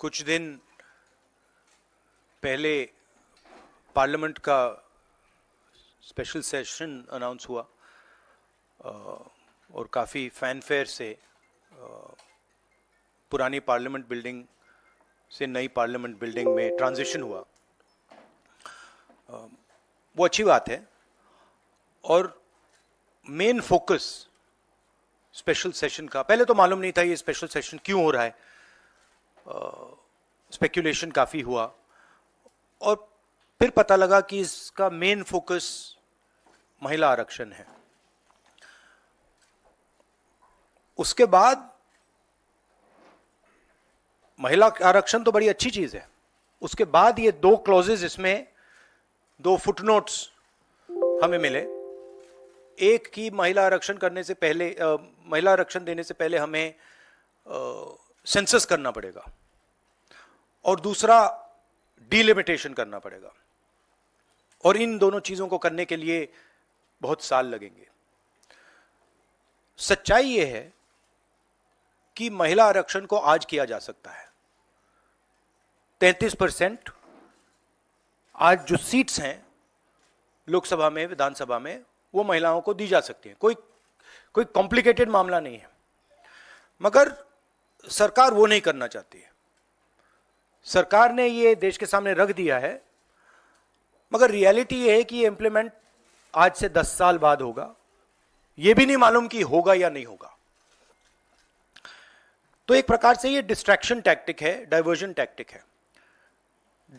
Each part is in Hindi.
कुछ दिन पहले पार्लियामेंट का स्पेशल सेशन अनाउंस हुआ और काफ़ी फैनफेयर से पुरानी पार्लियामेंट बिल्डिंग से नई पार्लियामेंट बिल्डिंग में ट्रांजिशन हुआ। वो अच्छी बात है और मेन फोकस स्पेशल सेशन का, पहले तो मालूम नहीं था ये स्पेशल सेशन क्यों हो रहा है, स्पेक्यूलेशन काफ़ी हुआ और फिर पता लगा कि इसका मेन फोकस महिला आरक्षण है। उसके बाद महिला आरक्षण तो बड़ी अच्छी चीज है, उसके बाद ये दो क्लॉजेज, इसमें दो फुटनोट्स हमें मिले। एक की महिला आरक्षण करने से पहले, महिला आरक्षण देने से पहले हमें सेंसस करना पड़ेगा और दूसरा डिलिमिटेशन करना पड़ेगा, और इन दोनों चीजों को करने के लिए बहुत साल लगेंगे। सच्चाई यह है कि महिला आरक्षण को आज किया जा सकता है। 33% आज जो सीट्स हैं लोकसभा में, विधानसभा में, वो महिलाओं को दी जा सकती हैं। कोई कॉम्प्लिकेटेड मामला नहीं है, मगर सरकार वो नहीं करना चाहती है। सरकार ने ये देश के सामने रख दिया है, मगर रियलिटी ये है कि ये इंप्लीमेंट आज से 10 साल बाद होगा। ये भी नहीं मालूम कि होगा या नहीं होगा। तो एक प्रकार से ये डिस्ट्रैक्शन टैक्टिक है, डाइवर्जन टैक्टिक है।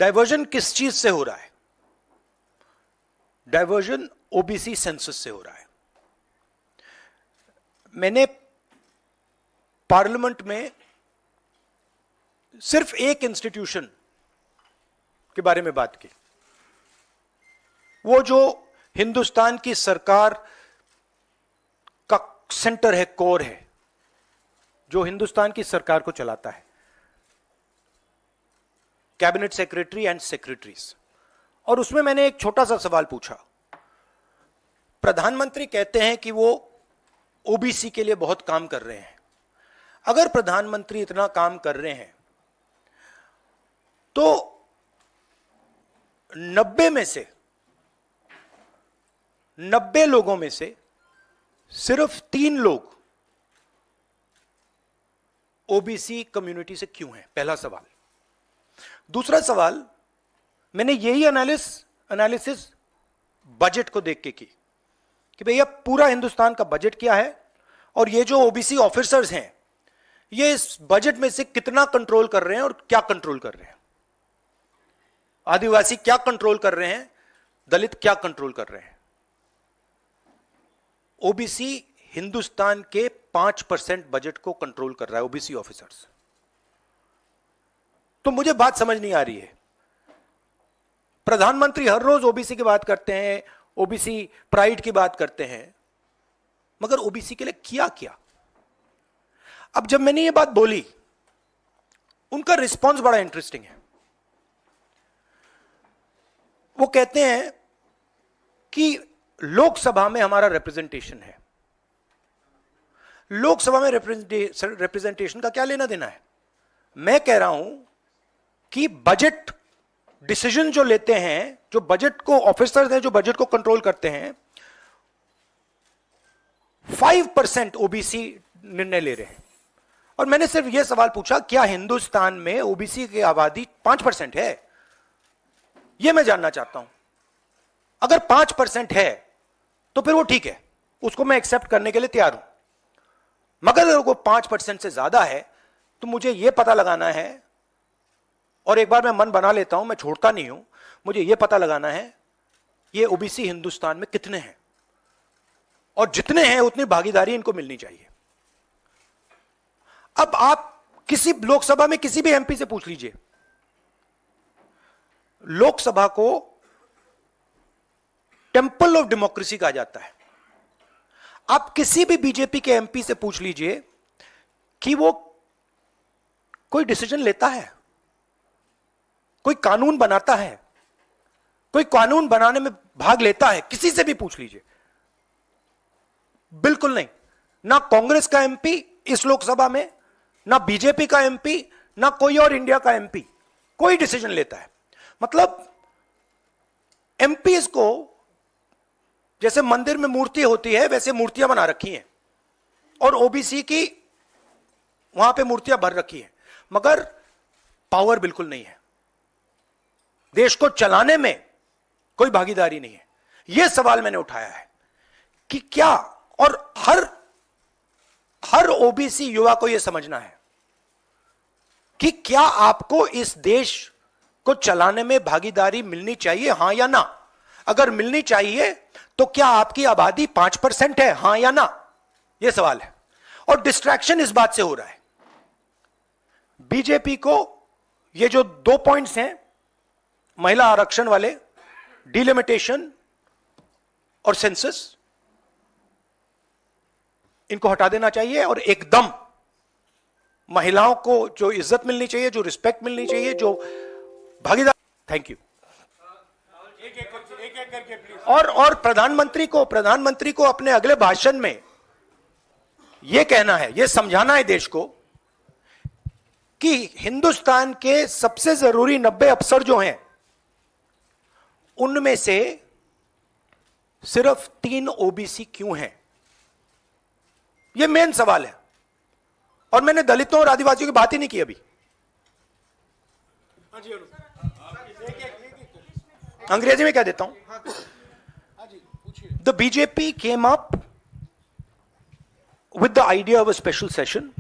डाइवर्जन किस चीज से हो रहा है? डाइवर्जन ओबीसी सेंसस से हो रहा है। मैंने पार्लियामेंट में सिर्फ एक इंस्टीट्यूशन के बारे में बात की, वो जो हिंदुस्तान की सरकार का सेंटर है, कोर है, जो हिंदुस्तान की सरकार को चलाता है, कैबिनेट सेक्रेटरी एंड सेक्रेटरीज। और उसमें मैंने एक छोटा सा सवाल पूछा। प्रधानमंत्री कहते हैं कि वो ओबीसी के लिए बहुत काम कर रहे हैं। अगर प्रधानमंत्री इतना काम कर रहे हैं तो 90 लोगों में से सिर्फ 3 लोग ओबीसी कम्युनिटी से क्यों हैं? पहला सवाल। दूसरा सवाल, मैंने यही एनालिसिस बजट को देख के की कि भैया पूरा हिंदुस्तान का बजट क्या है और ये जो ओबीसी ऑफिसर्स हैं ये इस बजट में से कितना कंट्रोल कर रहे हैं और क्या कंट्रोल कर रहे हैं। आदिवासी क्या कंट्रोल कर रहे हैं, दलित क्या कंट्रोल कर रहे हैं। ओबीसी हिंदुस्तान के 5% बजट को कंट्रोल कर रहा है, ओबीसी ऑफिसर्स। तो मुझे बात समझ नहीं आ रही है। प्रधानमंत्री हर रोज ओबीसी की बात करते हैं, ओबीसी प्राइड की बात करते हैं, मगर ओबीसी के लिए किया क्या? अब जब मैंने ये बात बोली, उनका रिस्पॉन्स बड़ा इंटरेस्टिंग है। वो कहते हैं कि लोकसभा में हमारा रिप्रेजेंटेशन है। लोकसभा में रिप्रेजेंटेशन का क्या लेना देना है? मैं कह रहा हूं कि बजट डिसीजन जो लेते हैं, जो बजट को ऑफिसर्स हैं, जो बजट को कंट्रोल करते हैं, 5% ओबीसी निर्णय ले रहे हैं। और मैंने सिर्फ यह सवाल पूछा, क्या हिंदुस्तान में ओबीसी की आबादी 5% है? यह मैं जानना चाहता हूं। अगर 5% है तो फिर वो ठीक है, उसको मैं एक्सेप्ट करने के लिए तैयार हूं। मगर अगर वो 5% से ज्यादा है तो मुझे यह पता लगाना है, और एक बार मैं मन बना लेता हूं, मैं छोड़ता नहीं हूं, मुझे यह पता लगाना है ये ओबीसी हिंदुस्तान में कितने हैं, और जितने हैं उतनी भागीदारी इनको मिलनी चाहिए। अब आप किसी लोकसभा में किसी भी एमपी से पूछ लीजिए, लोकसभा को टेंपल ऑफ डेमोक्रेसी कहा जाता है। आप किसी भी बीजेपी के एमपी से पूछ लीजिए कि वो कोई डिसीजन लेता है, कोई कानून बनाता है, कोई कानून बनाने में भाग लेता है, किसी से भी पूछ लीजिए, बिल्कुल नहीं। ना कांग्रेस का एमपी इस लोकसभा में, ना बीजेपी का एमपी, ना कोई और इंडिया का एमपी कोई डिसीजन लेता है। मतलब एमपीज को जैसे मंदिर में मूर्ति होती है वैसे मूर्तियां बना रखी हैं और ओबीसी की वहां पे मूर्तियां भर रखी हैं, मगर पावर बिल्कुल नहीं है, देश को चलाने में कोई भागीदारी नहीं है। यह सवाल मैंने उठाया है कि क्या, और हर ओबीसी युवा को यह समझना है कि क्या आपको इस देश को चलाने में भागीदारी मिलनी चाहिए, हां या ना? अगर मिलनी चाहिए तो क्या आपकी आबादी 5% है, हां या ना? यह सवाल है। और डिस्ट्रैक्शन इस बात से हो रहा है, बीजेपी को ये जो 2 पॉइंट्स हैं, महिला आरक्षण वाले, डिलिमिटेशन और सेंसस, इनको हटा देना चाहिए और एकदम महिलाओं को जो इज्जत मिलनी चाहिए, जो रिस्पेक्ट मिलनी चाहिए, जो भागीदार। Thank you. एक करके प्लीज। और प्रधानमंत्री को अपने अगले भाषण में यह कहना है, यह समझाना है देश को कि हिंदुस्तान के सबसे जरूरी 90 अफसर जो हैं उनमें से सिर्फ 3 ओबीसी क्यों हैं? यह मेन सवाल है। और मैंने दलितों और आदिवासियों की बात ही नहीं की अभी। अंग्रेजी में क्या देता हूं? The BJP came up with the idea of a special session.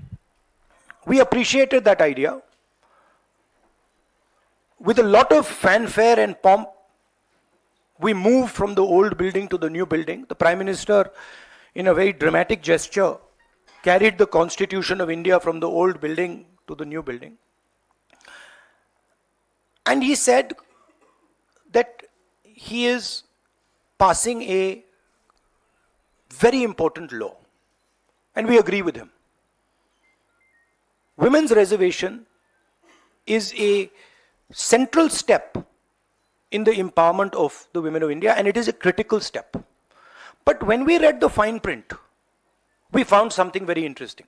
We appreciated that idea. With a lot of fanfare and pomp, we moved from the old building to the new building. The Prime Minister, in a very dramatic gesture, carried the Constitution of India from the old building to the new building. And he said that he is passing a very important law. And we agree with him. Women's reservation is a central step in the empowerment of the women of India, and it is a critical step. But when we read the fine print, we found something very interesting.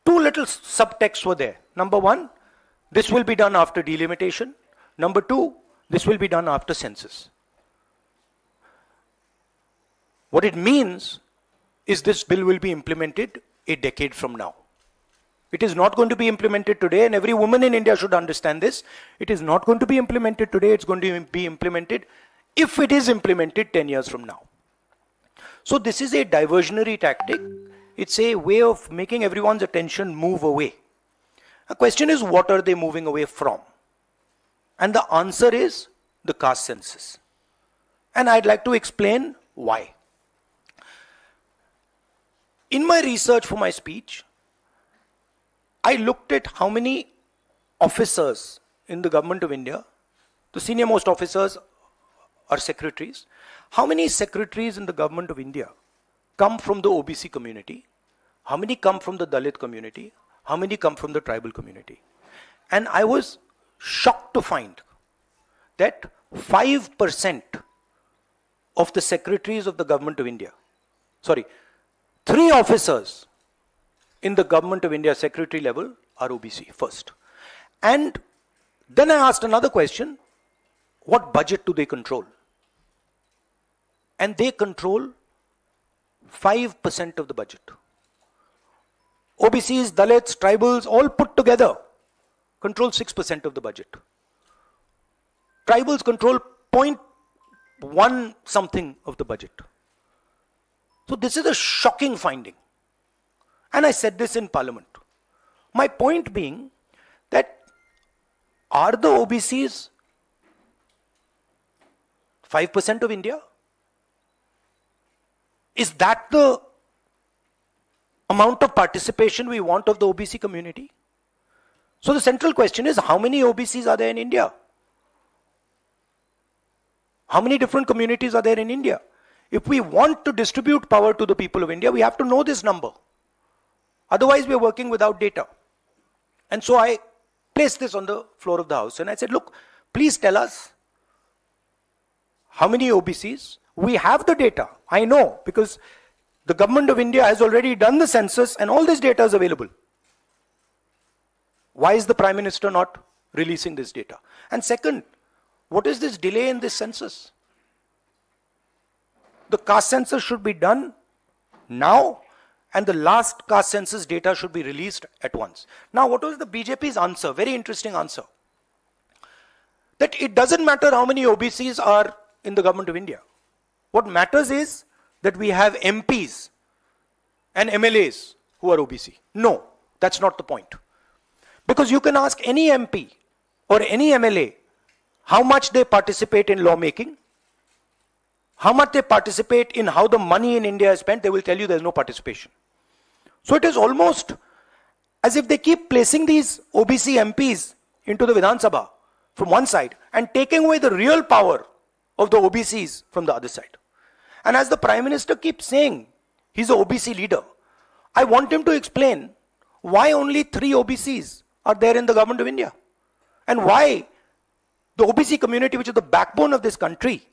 2 little subtexts were there. Number 1, this will be done after delimitation. Number 2, this will be done after census. What it means is this bill will be implemented a decade from now. It is not going to be implemented today, and every woman in India should understand this. It is not going to be implemented today, it's going to be implemented, if it is implemented, 10 years from now. So this is a diversionary tactic. It's a way of making everyone's attention move away. The question is, what are they moving away from? And the answer is the caste census. And I'd like to explain why. In my research for my speech, I looked at how many officers in the government of India, the senior most officers are secretaries. How many secretaries in the government of India come from the OBC community? How many come from the Dalit community? How many come from the tribal community? And I was shocked to find that 5% of the secretaries of the government of India, 3 officers in the government of India secretary level are OBC first. And then I asked another question, what budget do they control? And they control 5% of the budget. OBCs, Dalits, tribals, all put together control 6% of the budget. Tribals control 0.1 something of the budget. So this is a shocking finding. And I said this in Parliament. My point being that are the OBCs 5% of India? Is that the amount of participation we want of the OBC community? So the central question is, how many OBCs are there in India? How many different communities are there in India? If we want to distribute power to the people of India, we have to know this number. Otherwise, we are working without data. And so I placed this on the floor of the House and I said, look, please tell us how many OBCs. We have the data. I know, because the government of India has already done the census and all this data is available. Why is the Prime Minister not releasing this data? And second, what is this delay in this census? The caste census should be done now, and the last caste census data should be released at once. Now, what was the BJP's answer? Very interesting answer. That it doesn't matter how many OBCs are in the government of India. What matters is that we have MPs and MLAs who are OBC. No, that's not the point. Because you can ask any MP or any MLA how much they participate in lawmaking, how much they participate in how the money in India is spent, they will tell you there's no participation. So it is almost as if they keep placing these OBC MPs into the Vidhan Sabha from one side and taking away the real power of the OBCs from the other side. And as the Prime Minister keeps saying, he's an OBC leader, I want him to explain why only 3 OBCs are there in the government of India. And why the OBC community, which is the backbone of this country,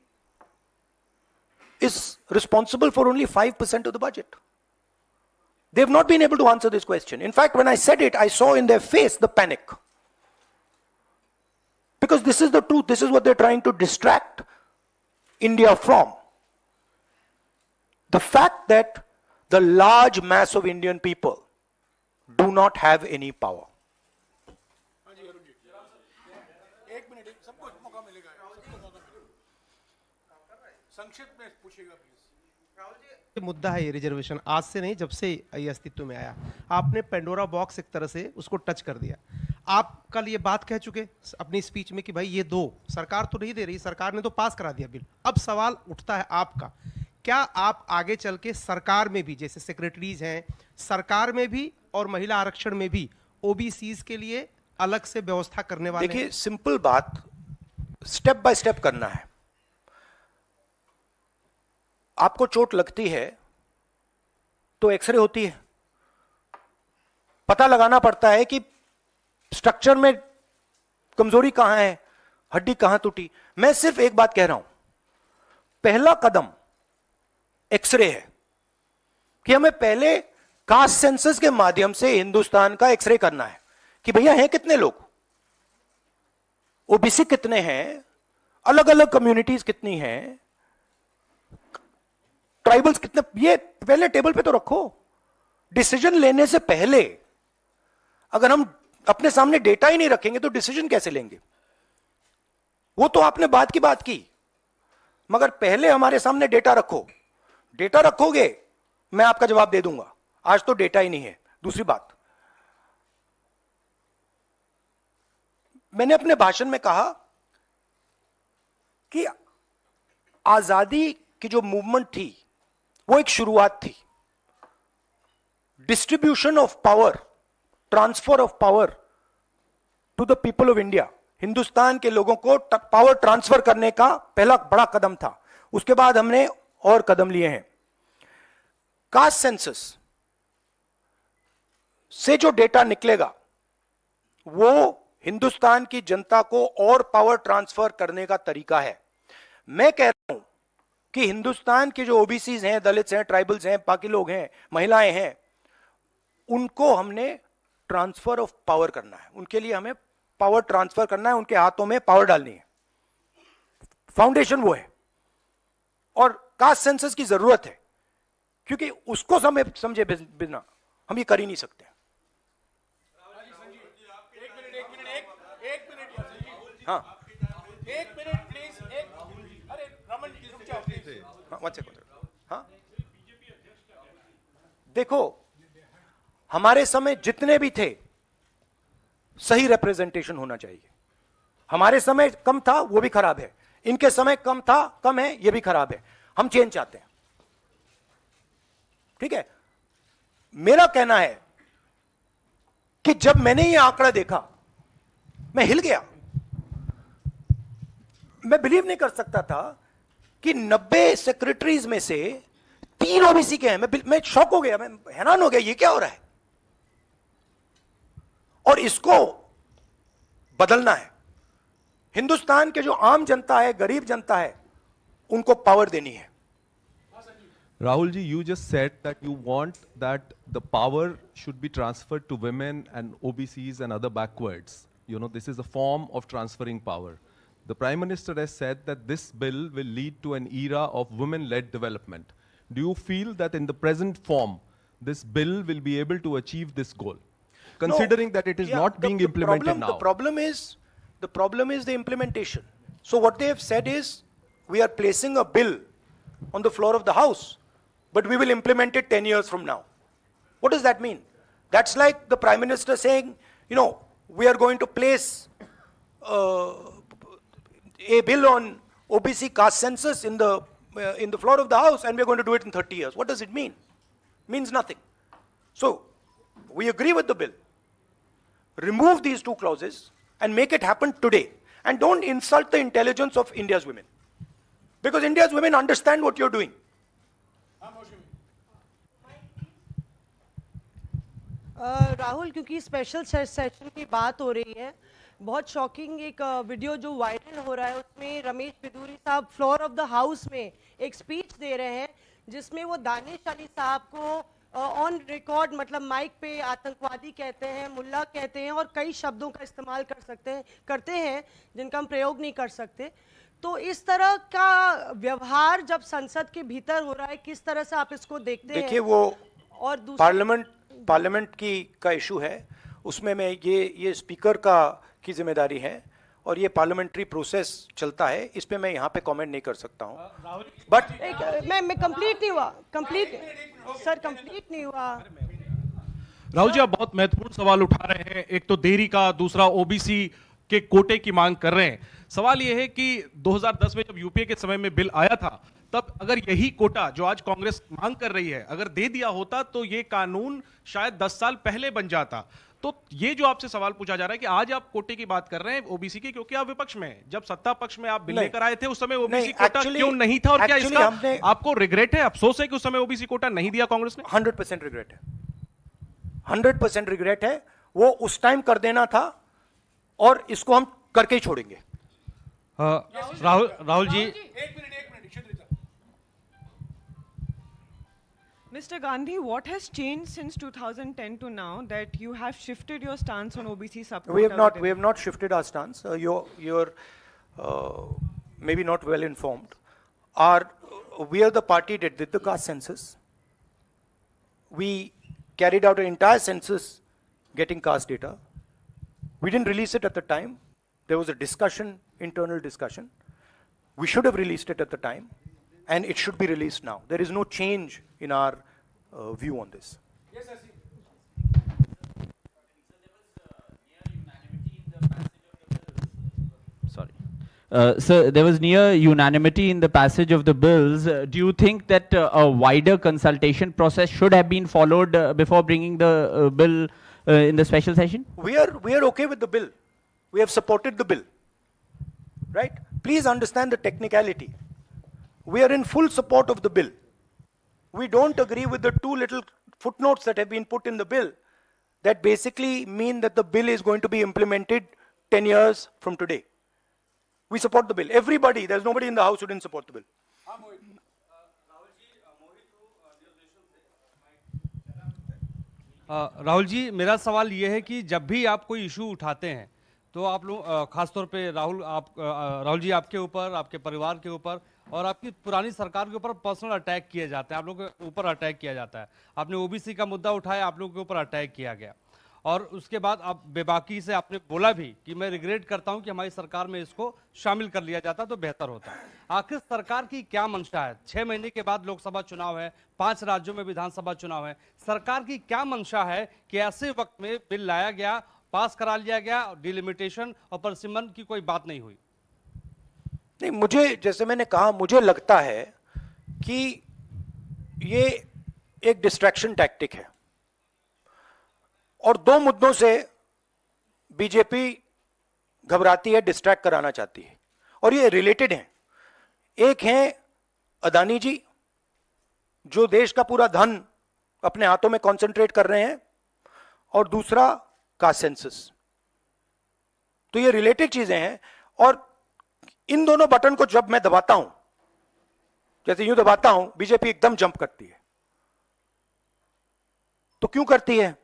is responsible for only 5% of the budget. They've not been able to answer this question. In fact, when I said it, I saw in their face the panic. Because this is the truth, this is what they're trying to distract India from. The fact that the large mass of Indian people do not have any power. मुद्दा है ये रिजर्वेशन, आज से नहीं, जब से ये अस्तित्व में आया आपने पेंडोरा बॉक्स एक तरह से उसको टच कर दिया। आप कल ये बात कह चुके अपनी स्पीच में कि भाई ये दो, सरकार तो नहीं दे रही, सरकार ने तो पास करा दिया बिल। अब सवाल उठता है आपका, क्या आप आगे चल के सरकार में भी, जैसे सेक्रेटरीज हैं, सरकार में भी और महिला आरक्षण में भी ओबीसीज के लिए अलग से व्यवस्था करने वाले? देखिए, सिंपल बात, स्टेप बाय स्टेप करना है। आपको चोट लगती है तो एक्सरे होती है, पता लगाना पड़ता है कि स्ट्रक्चर में कमजोरी कहां है, हड्डी कहां टूटी। मैं सिर्फ एक बात कह रहा हूं, पहला कदम एक्सरे है कि हमें पहले कास्ट सेंसस के माध्यम से हिंदुस्तान का एक्सरे करना है कि भैया हैं कितने लोग, ओबीसी कितने हैं, अलग अलग कम्युनिटीज कितनी हैं, ट्राइबल्स कितने, ये पहले टेबल पे तो रखो। डिसीजन लेने से पहले अगर हम अपने सामने डेटा ही नहीं रखेंगे तो डिसीजन कैसे लेंगे? वो तो आपने बात की बात की, मगर पहले हमारे सामने डेटा रखो। डेटा रखोगे मैं आपका जवाब दे दूंगा, आज तो डेटा ही नहीं है। दूसरी बात, मैंने अपने भाषण में कहा कि आजादी की जो मूवमेंट थी वो एक शुरुआत थी। Distribution of power, transfer of power to the people of India, Hindustan के लोगों को पावर ट्रांसफर करने का पहला बड़ा कदम था। उसके बाद हमने और कदम लिए हैं। कास्ट सेंसस से जो डेटा निकलेगा वो हिंदुस्तान की जनता को और पावर ट्रांसफर करने का तरीका है। मैं कह रहा हूं कि हिंदुस्तान के जो ओबीसीज हैं, दलित्स हैं, ट्राइबल्स हैं, बाकी लोग हैं, महिलाएं हैं, उनको हमने ट्रांसफर ऑफ पावर करना है। उनके लिए हमें पावर ट्रांसफर करना है, उनके हाथों में पावर डालनी है। फाउंडेशन वो है, और कास्ट सेंसस की जरूरत है, क्योंकि उसको समझे बिना हम ये कर ही नहीं सकते। हाँ, एक मिनट प्लीज, अरे रमन जी रुक जाओ प्लीज। हाँ, देखो, हमारे समय जितने भी थे सही रिप्रेजेंटेशन होना चाहिए। हमारे समय कम था, वो भी खराब है। इनके समय कम था, कम है, ये भी खराब है। हम चेंज चाहते हैं, ठीक है। मेरा कहना है कि जब मैंने ये आंकड़ा देखा मैं हिल गया। मैं बिलीव नहीं कर सकता था कि 90 सेक्रेटरीज में से 3 ओबीसी के हैं। मैं शॉक हो गया, मैं हैरान हो गया, ये क्या हो रहा है। और इसको बदलना है। हिंदुस्तान के जो आम जनता है, गरीब जनता है, उनको पावर देनी है। Rahul ji, you just said that you want that the power should be transferred to women and OBCs and other backwards. You know, this is a form of transferring power. The Prime Minister has said that this bill will lead to an era of women-led development. Do you feel that in the present form, this bill will be able to achieve this goal? Considering that it is Yeah, not being implemented now. The problem is the implementation. So what they have said is, we are placing a bill on the floor of the House, but we will implement it 10 years from now. What does that mean? That's like the Prime Minister saying, you know, we are going to place a bill on OBC caste census in the floor of the House, and we are going to do it in 30 years. What does it mean? Means nothing. So we agree with the bill. Remove these two clauses and make it happen today. And don't insult the intelligence of India's women. Because India's women understand what you're doing. Rahul, क्योंकि स्पेशल सेशन की बात हो रही है, बहुत शॉकिंग एक वीडियो जो वायरल हो रहा है, उसमें रमेश बिदूरी साहब फ्लोर ऑफ द हाउस में एक स्पीच दे रहे हैं, जिसमें वो दानिश अली साहब को ऑन रिकॉर्ड, मतलब माइक पे आतंकवादी कहते हैं, मुल्ला कहते हैं और कई शब्दों का इस्तेमाल करते हैं जिनका हम प्रयोग नहीं कर सकते. तो इस तरह का व्यवहार जब संसद के भीतर हो रहा है, किस तरह से आप इसको देखते हैं? देखिए, वो और पार्लियामेंट का इशू है, उसमें मैं ये स्पीकर की जिम्मेदारी है और ये पार्लियामेंट्री प्रोसेस चलता है, इस पे मैं यहाँ पे कमेंट नहीं कर सकता हूँ. बट मैं कंप्लीट नहीं हुआ, कंप्लीट नहीं हुआ. राहुल जी, आप बहुत महत्वपूर्ण सवाल उठा रहे हैं. एक तो देरी का, दूसरा ओबीसी के कोटे की मांग कर रहे हैं. सवाल यह है कि 2010 में जब यूपीए के समय में बिल आया था, तब अगर यही कोटा जो आज कांग्रेस मांग कर रही है अगर दे दिया होता तो ये कानून शायद 10 साल पहले बन जाता. तो ये जो आपसे सवाल पूछा जा रहा है कि आज आप कोटे की बात कर रहे हैं ओबीसी की, क्योंकि आप विपक्ष में हैं. जब सत्ता पक्ष में आप बिल लेकर आए थे उस समय ओबीसी कोटा क्यों नहीं था, और क्या इसका आपको रिग्रेट है, अफसोस है कि उस समय ओबीसी कोटा नहीं दिया कांग्रेस ने? 100% रिग्रेट है. 100% रिग्रेट है. वो उस टाइम कर देना था और इसको हम करके ही छोड़ेंगे. Rahul ji, Mr. Gandhi, what has changed since 2010 to now that you have shifted your stance on OBC subquota? We have not shifted our stance. You're maybe not well informed. We are the party that did the caste census. We carried out an entire census getting caste data. We didn't release it at the time. There was a discussion, internal discussion. We should have released it at the time, and it should be released now. There is no change in our view on this. Yes, sir. So there was near unanimity in the passage of the bills. Do you think that a wider consultation process should have been followed before bringing the bill in the special session? We are okay with the bill. We have supported the bill. Right? Please understand the technicality. We are in full support of the bill. We don't agree with the two little footnotes that have been put in the bill that basically mean that the bill is going to be implemented 10 years from today. We support the bill. Everybody, there's nobody in the house who didn't support the bill. Rahul ji, मेरा सवाल ये है कि जब भी आप कोई इशू उठाते हैं तो आप लोग खासतौर पे राहुल जी, आपके ऊपर, आपके परिवार के ऊपर और आपकी पुरानी सरकार के ऊपर पर्सनल अटैक किए जाते हैं, आप लोगों के ऊपर अटैक किया जाता है. आपने ओबीसी का मुद्दा उठाया, आप लोगों के ऊपर अटैक किया गया और उसके बाद आप बेबाकी से आपने बोला भी कि मैं रिग्रेट करता हूं कि हमारी सरकार में इसको शामिल कर लिया जाता तो बेहतर होता. आखिर सरकार की क्या मंशा है? 6 महीने के बाद लोकसभा चुनाव है, 5 राज्यों में विधानसभा चुनाव है. सरकार की क्या मंशा है कि ऐसे वक्त में बिल लाया गया, पास करा लिया गया, डिलिमिटेशन और परसिमन की कोई बात नहीं हुई? नहीं, मुझे, जैसे मैंने कहा, मुझे लगता है कि ये एक डिस्ट्रैक्शन टैक्टिक है और 2 मुद्दों से बीजेपी घबराती है, डिस्ट्रैक्ट कराना चाहती है और ये रिलेटेड हैं. एक है अदानी जी, जो देश का पूरा धन अपने हाथों में कॉन्सेंट्रेट कर रहे हैं, और दूसरा कास्ट सेंसस. तो ये रिलेटेड चीजें हैं और इन दोनों बटन को जब मैं दबाता हूं जैसे यूं दबाता हूं, बीजेपी एकदम जंप करती है। तो क्यों करती है?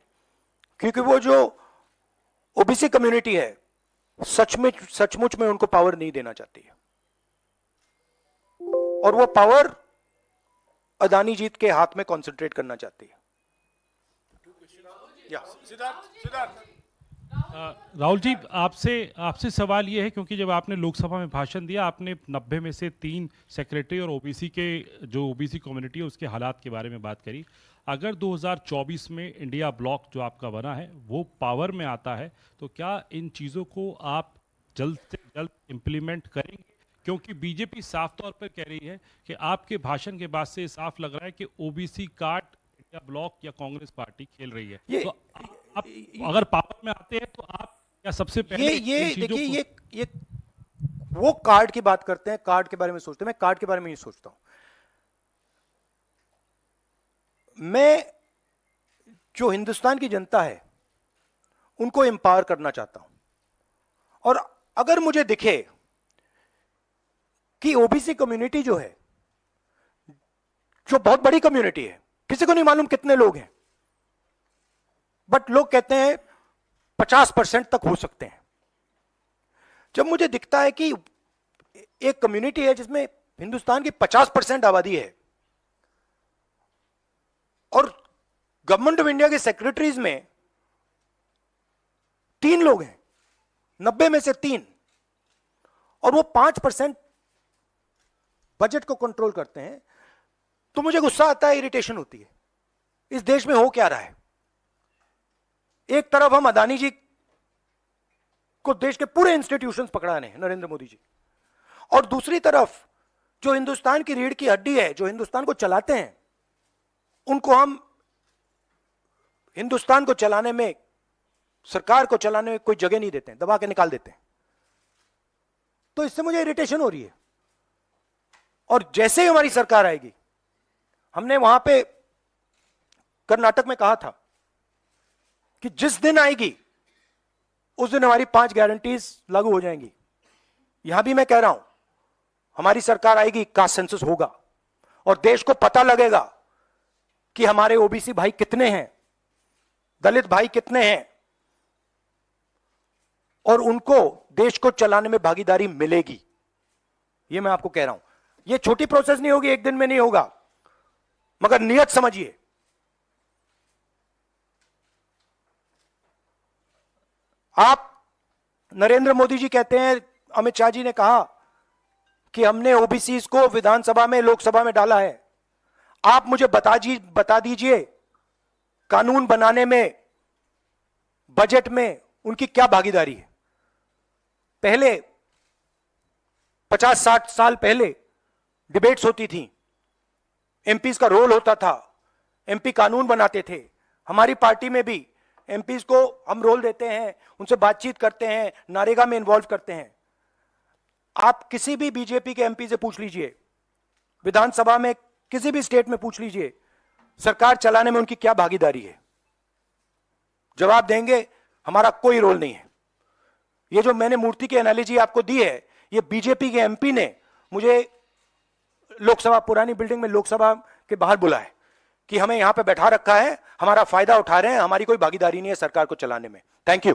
क्योंकि वो जो ओबीसी कम्युनिटी है, सचमुच में उनको पावर नहीं देना चाहती है, और वो पावर अदानी जीत के हाथ में कंसंट्रेट करना चाहती है। राहुल जी, आपसे सवाल ये है, क्योंकि जब आपने लोकसभा में भाषण दिया, आपने 90 में से 3 सेक्रेटरी और ओबीसी के जो ओबीसी कम्युनिटी है उसके हालात के बारे में बात करी। अगर 2024 में इंडिया ब्लॉक जो आपका बना है वो पावर में आता है, तो क्या इन चीज़ों को आप जल्द से जल्द इम्प्लीमेंट करेंगे? क्योंकि बीजेपी साफ तौर पर कह रही है कि आपके भाषण के बाद से साफ लग रहा है कि ओबीसी कार्ड इंडिया ब्लॉक या कांग्रेस पार्टी खेल रही है। तो आप अगर पावर में आते हैं तो आप क्या सबसे पहले ये देखिए, ये वो कार्ड की बात करते हैं, कार्ड के बारे में सोचते हैं। मैं कार्ड के बारे में नहीं सोचता हूं। मैं जो हिंदुस्तान की जनता है उनको एम्पावर करना चाहता हूं, और अगर मुझे दिखे कि ओबीसी कम्युनिटी जो है, जो बहुत बड़ी कम्युनिटी है, किसी को नहीं मालूम कितने लोग हैं, बट लोग कहते हैं 50% तक हो सकते हैं। जब मुझे दिखता है कि एक कम्युनिटी है जिसमें हिंदुस्तान की 50% आबादी है, और गवर्नमेंट ऑफ इंडिया के सेक्रेटरीज में 3 लोग हैं, 90 में से 3, और वो 5% बजट को कंट्रोल करते हैं, तो मुझे गुस्सा आता है, इरिटेशन होती है। इस देश में हो क्या रहा है? एक तरफ हम अदानी जी को देश के पूरे इंस्टीट्यूशंस पकड़ा रहे हैं, नरेंद्र मोदी जी, और दूसरी तरफ जो हिंदुस्तान की रीढ़ की हड्डी है, जो हिंदुस्तान को चलाते हैं, उनको हम हिंदुस्तान को चलाने में, सरकार को चलाने में कोई जगह नहीं देते हैं, दबा के निकाल देते हैं। तो इससे मुझे इरिटेशन हो रही है। और जैसे ही हमारी सरकार आएगी, हमने वहां पे कर्नाटक में कहा था कि जिस दिन आएगी उस दिन हमारी 5 गारंटीज लागू हो जाएंगी। यहां भी मैं कह रहा हूं, हमारी सरकार आएगी, कास्ट सेंसस होगा, और देश को पता लगेगा कि हमारे ओबीसी भाई कितने हैं, दलित भाई कितने हैं, और उनको देश को चलाने में भागीदारी मिलेगी। यह मैं आपको कह रहा हूं। यह छोटी प्रोसेस नहीं होगी, एक दिन में नहीं होगा, मगर नियत समझिए। आप, नरेंद्र मोदी जी कहते हैं, अमित शाह जी ने कहा कि हमने ओबीसी को विधानसभा में, लोकसभा में डाला है। आप मुझे बता दीजिए कानून बनाने में, बजट में उनकी क्या भागीदारी है। पहले 50-60 साल पहले डिबेट्स होती थी, एमपीज का रोल होता था, एमपी कानून बनाते थे। हमारी पार्टी में भी एमपीज को हम रोल देते हैं, उनसे बातचीत करते हैं, नारेगा में इन्वॉल्व करते हैं। आप किसी भी बीजेपी के एमपी से पूछ लीजिए, विधानसभा में किसी भी स्टेट में पूछ लीजिए, सरकार चलाने में उनकी क्या भागीदारी है। जवाब देंगे हमारा कोई रोल नहीं है। ये जो मैंने मूर्ति की एनालॉजी आपको दी है, ये बीजेपी के एमपी ने मुझे लोकसभा, पुरानी बिल्डिंग में लोकसभा के बाहर बुलाया कि हमें यहां पे बैठा रखा है, हमारा फायदा उठा रहे हैं, हमारी कोई भागीदारी नहीं है सरकार को चलाने में। Thank you.